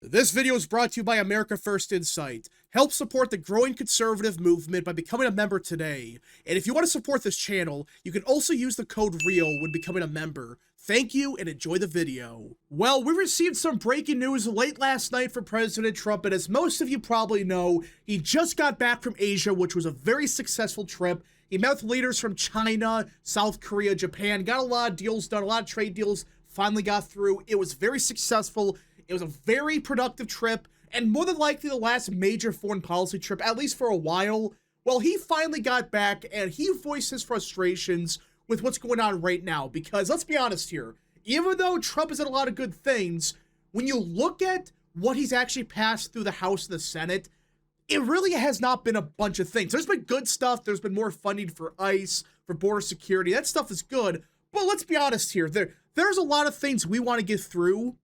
This video is brought to you by America First Insight. Help support the growing conservative movement by becoming a member today. And if you want to support this channel, you can also use the code REAL when becoming a member. Thank you and enjoy the video. Well, we received some breaking news late last night from President Trump, and as most of you probably know, he just got back from Asia, which was a very successful trip. He met with leaders from China, South Korea, Japan, got a lot of deals done, a lot of trade deals finally got through. It was very successful. It was a very productive trip, and more than likely the last major foreign policy trip, at least for a while. Well, he finally got back, and he voiced his frustrations with what's going on right now, because let's be honest here, even though Trump has done a lot of good things, when you look at what he's actually passed through the House and the Senate, it really has not been a bunch of things. There's been good stuff, there's been more funding for ICE, for border security, that stuff is good, but let's be honest here, there's a lot of things we want to get through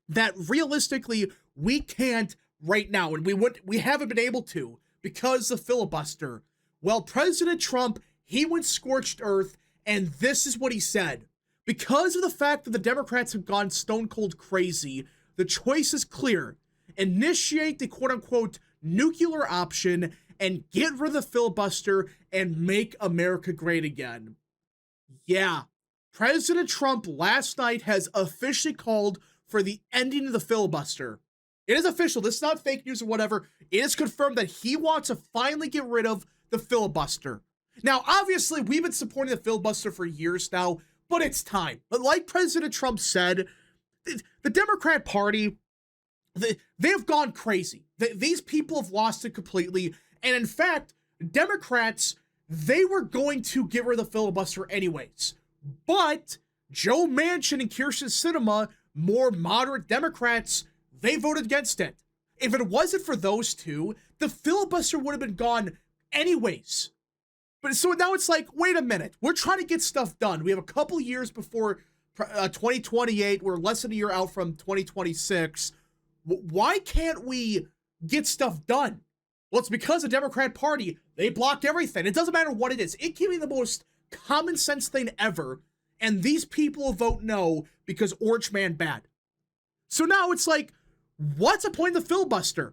that realistically we can't right now, and we haven't been able to because of filibuster. Well, President Trump, he went scorched earth, and this is what he said. Because of the fact that the Democrats have gone stone cold crazy, the choice is clear. Initiate the quote-unquote nuclear option and get rid of the filibuster and make America great again. Yeah, President Trump last night has officially called for the ending of the filibuster. It is official. This is not fake news or whatever. It is confirmed that he wants to finally get rid of the filibuster. Now, obviously, we've been supporting the filibuster for years now, but it's time. But like President Trump said, the Democrat Party, they've gone crazy. These people have lost it completely. And in fact, Democrats, they were going to get rid of the filibuster anyways. But Joe Manchin and Kyrsten Sinema, more moderate Democrats, they voted against it. If it wasn't for those two, the filibuster would have been gone anyways. But so now it's like, wait a minute, we're trying to get stuff done. We have a couple years before 2028. We're less than a year out from 2026. Why can't we get stuff done? Well, it's because the Democrat Party, they blocked everything. It doesn't matter what it is. It can be the most common sense thing ever. And these people will vote no because Orange Man bad. So now it's like, what's the point of the filibuster?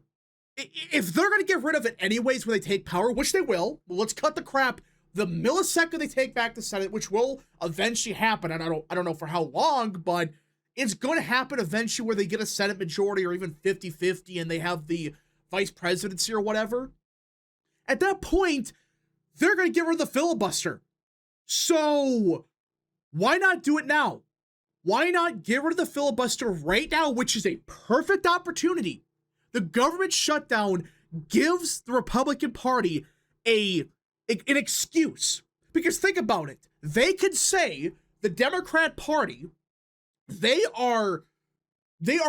If they're going to get rid of it anyways when they take power, which they will, well, let's cut the crap. The millisecond they take back the Senate, which will eventually happen, and I don't know for how long, but it's going to happen eventually where they get a Senate majority or even 50-50 and they have the vice presidency or whatever. At that point, they're going to get rid of the filibuster. So why not do it now? Why not get rid of the filibuster right now, which is a perfect opportunity? The government shutdown gives the Republican Party an excuse. Because think about it. They could say the Democrat Party, they are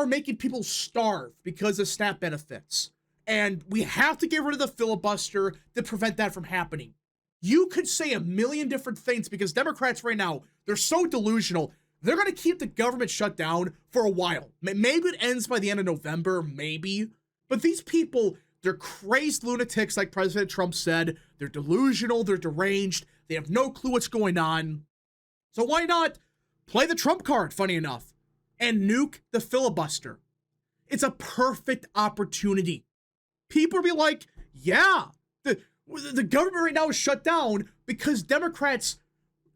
making people starve because of SNAP benefits. And we have to get rid of the filibuster to prevent that from happening. You could say a million different things because Democrats right now, they're so delusional. They're going to keep the government shut down for a while. Maybe it ends by the end of November, maybe. But these people, they're crazed lunatics, like President Trump said. They're delusional, they're deranged, they have no clue what's going on. So why not play the Trump card, funny enough, and nuke the filibuster? It's a perfect opportunity. People will be like, yeah, the government right now is shut down because Democrats,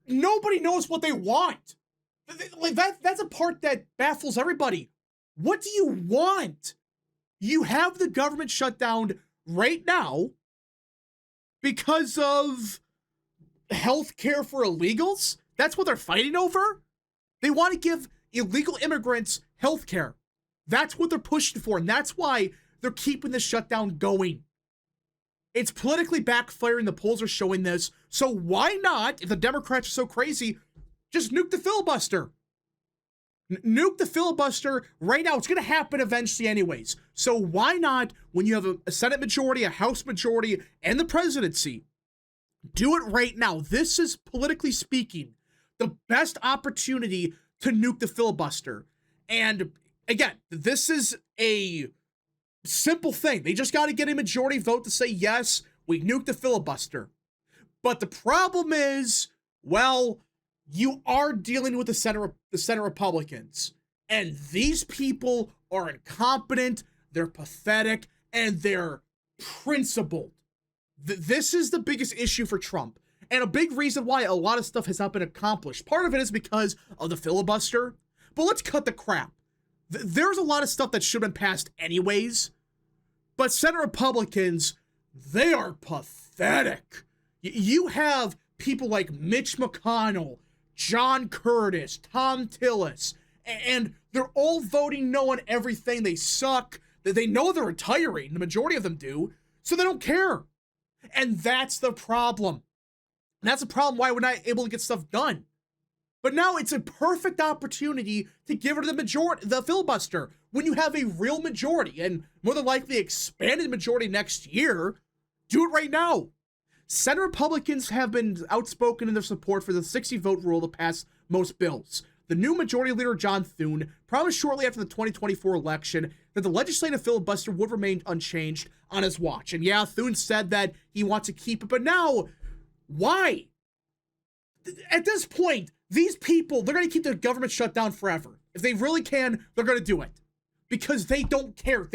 nobody knows what they want. Like that's a part that baffles everybody. What do you want? You have the government shut down right now because of health care for illegals? That's what they're fighting over? They want to give illegal immigrants health care. That's what they're pushing for, and that's why they're keeping the shutdown going. It's politically backfiring. The polls are showing this. So why not, if the Democrats are so crazy, just nuke the filibuster? Nuke the filibuster right now. It's going to happen eventually anyways. So why not, when you have a Senate majority, a House majority, and the presidency, do it right now. This is, politically speaking, the best opportunity to nuke the filibuster. And again, this is a simple thing. They just got to get a majority vote to say, yes, we nuke the filibuster. But the problem is, well, you are dealing with the Senate Republicans. And these people are incompetent, they're pathetic, and they're principled. This is the biggest issue for Trump. And a big reason why a lot of stuff has not been accomplished. Part of it is because of the filibuster. But let's cut the crap. There's a lot of stuff that should have been passed anyways. But Senate Republicans, they are pathetic. You have people like Mitch McConnell, John Curtis, Tom Tillis, and they're all voting no on everything. They suck. They know they're retiring. The majority of them do. So they don't care. And that's the problem. And that's the problem why we're not able to get stuff done. But now it's a perfect opportunity to give it to the filibuster. When you have a real majority, and more than likely expanded majority next year, do it right now. Senate Republicans have been outspoken in their support for the 60-vote rule to pass most bills. The new Majority Leader John Thune promised shortly after the 2024 election that the legislative filibuster would remain unchanged on his watch. And yeah, Thune said that he wants to keep it, but now, why? At this point, these people, they're going to keep the government shut down forever. If they really can, they're going to do it. Because they don't care.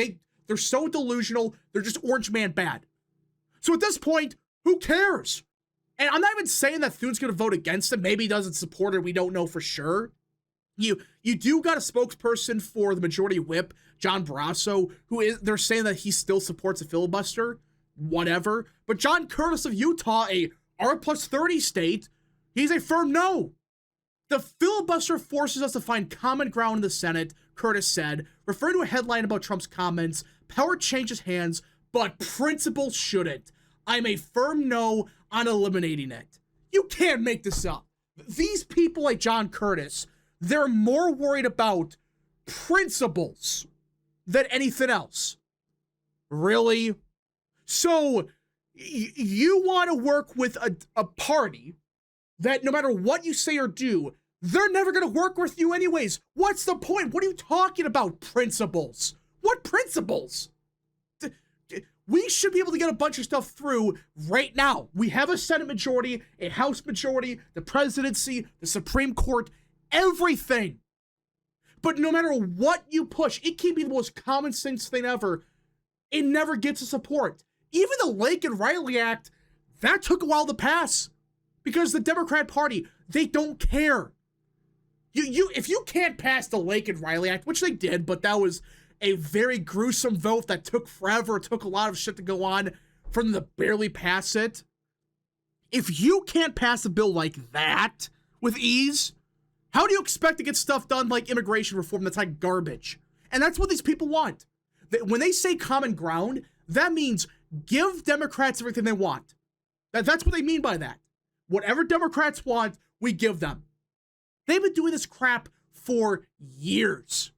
They're so delusional, they're just Orange Man bad. So at this point, who cares? And I'm not even saying that Thune's going to vote against it. Maybe he doesn't support it. We don't know for sure. You do got a spokesperson for the majority whip, John Barrasso, they're saying that he still supports a filibuster. Whatever. But John Curtis of Utah, a R+30 state, he's a firm no. The filibuster forces us to find common ground in the Senate, Curtis said, referring to a headline about Trump's comments. Power changes hands, but principle shouldn't. I'm a firm no on eliminating it. You can't make this up. These people like John Curtis, they're more worried about principles than anything else. Really? So, you want to work with a party that no matter what you say or do, they're never going to work with you anyways. What's the point? What are you talking about? Principles? What principles? We should be able to get a bunch of stuff through right now. We have a Senate majority, a House majority, the presidency, the Supreme Court, everything. But no matter what you push, it can be the most common sense thing ever. It never gets a support. Even the Lake and Riley Act, that took a while to pass. Because the Democrat Party, they don't care. If you can't pass the Lake and Riley Act, which they did, but that was a very gruesome vote that took forever. It took a lot of shit to go on for them to barely pass it. If you can't pass a bill like that with ease, how do you expect to get stuff done like immigration reform that's like garbage? And that's what these people want. When they say common ground, that means give Democrats everything they want. That's what they mean by that. Whatever Democrats want, we give them. They've been doing this crap for years.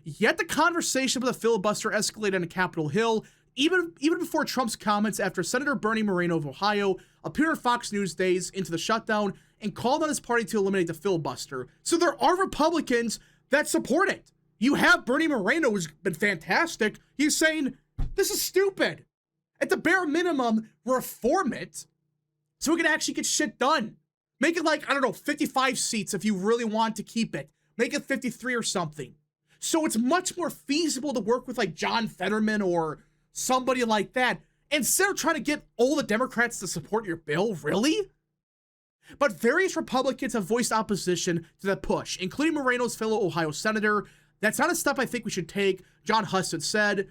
Yet the conversation about the filibuster escalated on Capitol Hill, even before Trump's comments after Senator Bernie Moreno of Ohio appeared on Fox News days into the shutdown and called on his party to eliminate the filibuster. So there are Republicans that support it. You have Bernie Moreno, who's been fantastic. He's saying, this is stupid. At the bare minimum, reform it so we can actually get shit done. Make it like, I don't know, 55 seats if you really want to keep it. Make it 53 or something. So it's much more feasible to work with like John Fetterman or somebody like that instead of trying to get all the Democrats to support your bill. Really? But various Republicans have voiced opposition to that push, including Moreno's fellow Ohio senator. That's not a step I think we should take, John Husted said.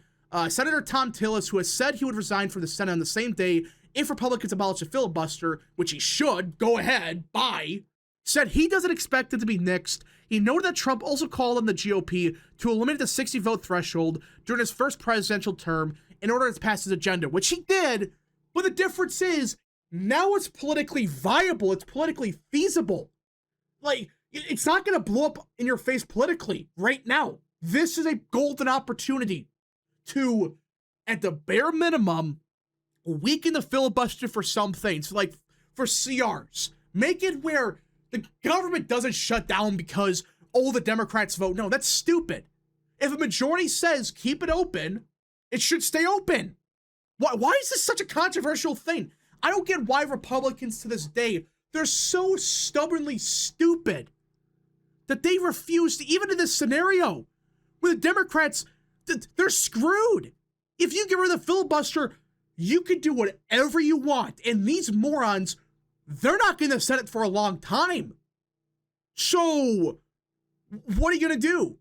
Senator Tom Tillis, who has said he would resign from the Senate on the same day if Republicans abolish the filibuster, which he should, go ahead, bye, said he doesn't expect it to be nixed. He noted that Trump also called on the GOP to eliminate the 60-vote threshold during his first presidential term in order to pass his agenda, which he did, but the difference is, now it's politically viable, it's politically feasible. Like, it's not going to blow up in your face politically right now. This is a golden opportunity to, at the bare minimum, weaken the filibuster for some things, like for CRs. Make it where the government doesn't shut down because all the Democrats vote no. That's stupid. If a majority says keep it open, it should stay open. Why is this such a controversial thing? I don't get why Republicans to this day, they're so stubbornly stupid that they refused, even in this scenario, where the Democrats, they're screwed. If you get rid of the filibuster, you can do whatever you want. And these morons, they're not going to the Senate for a long time. So, what are you going to do?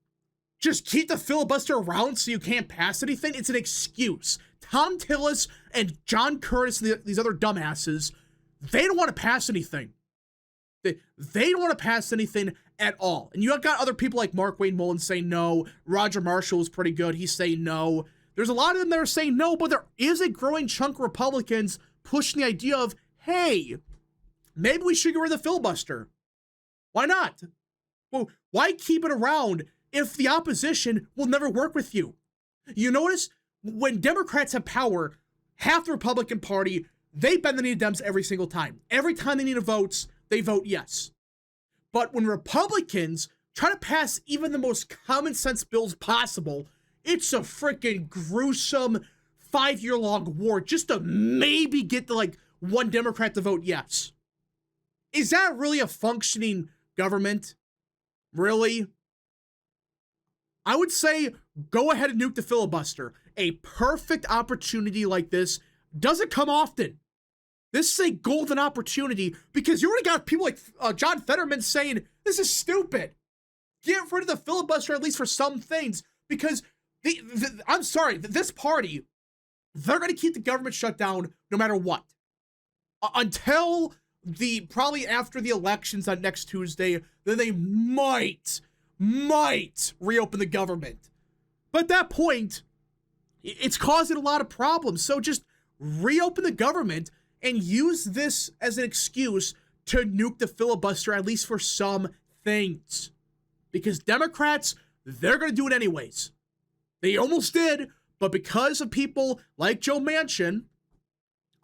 Just keep the filibuster around so you can't pass anything? It's an excuse. Tom Tillis and John Curtis and these other dumbasses, they don't want to pass anything. They don't want to pass anything at all. And you got other people like Mark Wayne Mullins saying no. Roger Marshall is pretty good. He's saying no. There's a lot of them that are saying no, but there is a growing chunk of Republicans pushing the idea of, hey, maybe we should get rid of the filibuster. Why not? Well, why keep it around if the opposition will never work with you? You notice when Democrats have power, half the Republican Party, they bend the knee to Dems every single time. Every time they need votes, they vote yes. But when Republicans try to pass even the most common sense bills possible, it's a freaking gruesome 5-year-long war just to maybe get the one Democrat to vote yes. Is that really a functioning government? Really? I would say go ahead and nuke the filibuster. A perfect opportunity like this doesn't come often. This is a golden opportunity because you already got people like John Fetterman saying, this is stupid. Get rid of the filibuster, at least for some things, because I'm sorry, this party, they're going to keep the government shut down no matter what. Until probably after the elections on next Tuesday, then they might reopen the government. But at that point, it's causing a lot of problems. So just reopen the government and use this as an excuse to nuke the filibuster, at least for some things. Because Democrats, they're going to do it anyways. They almost did, but because of people like Joe Manchin,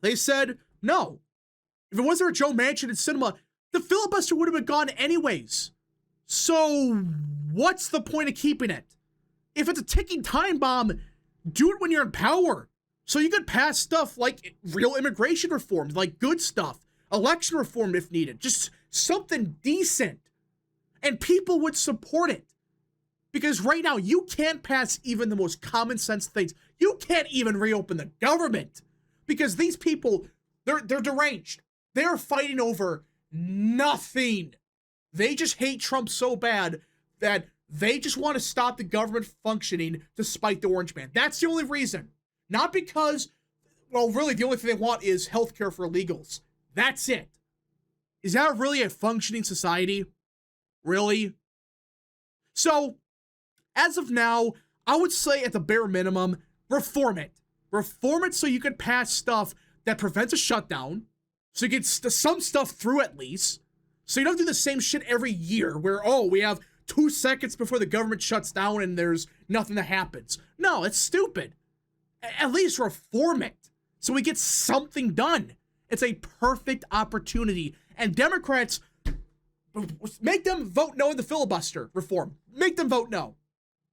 they said no. If it wasn't for Joe Manchin and Sinema, the filibuster would have been gone anyways. So what's the point of keeping it? If it's a ticking time bomb, do it when you're in power. So you could pass stuff like real immigration reform, like good stuff, election reform if needed, just something decent. And people would support it. Because right now, you can't pass even the most common sense things. You can't even reopen the government. Because these people, they're deranged. They're fighting over nothing. They just hate Trump so bad that they just want to stop the government functioning despite the Orange Man. That's the only reason. Not because, well, really, the only thing they want is healthcare for illegals. That's it. Is that really a functioning society? Really? So, as of now, I would say at the bare minimum, reform it. Reform it so you can pass stuff that prevents a shutdown, so you get some stuff through at least, so you don't do the same shit every year where, oh, we have 2 seconds before the government shuts down and there's nothing that happens. No, it's stupid. At least reform it so we get something done. It's a perfect opportunity. And Democrats, make them vote no in the filibuster reform. Make them vote no.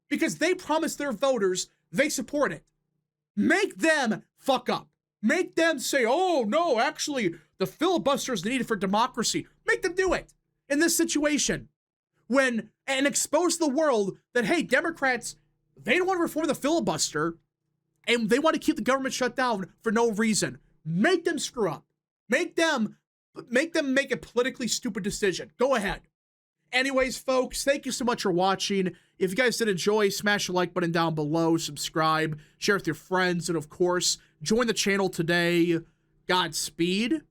Because they promised their voters they support it. Make them fuck up. Make them say, oh, no, actually, the filibuster is needed for democracy. Make them do it in this situation. And expose the world that, hey, Democrats, they don't want to reform the filibuster. And they want to keep the government shut down for no reason. Make them screw up. Make them make a politically stupid decision. Go ahead. Anyways, folks, thank you so much for watching. If you guys did enjoy, smash the like button down below, subscribe, share with your friends, and of course, join the channel today. Godspeed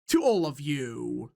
to all of you.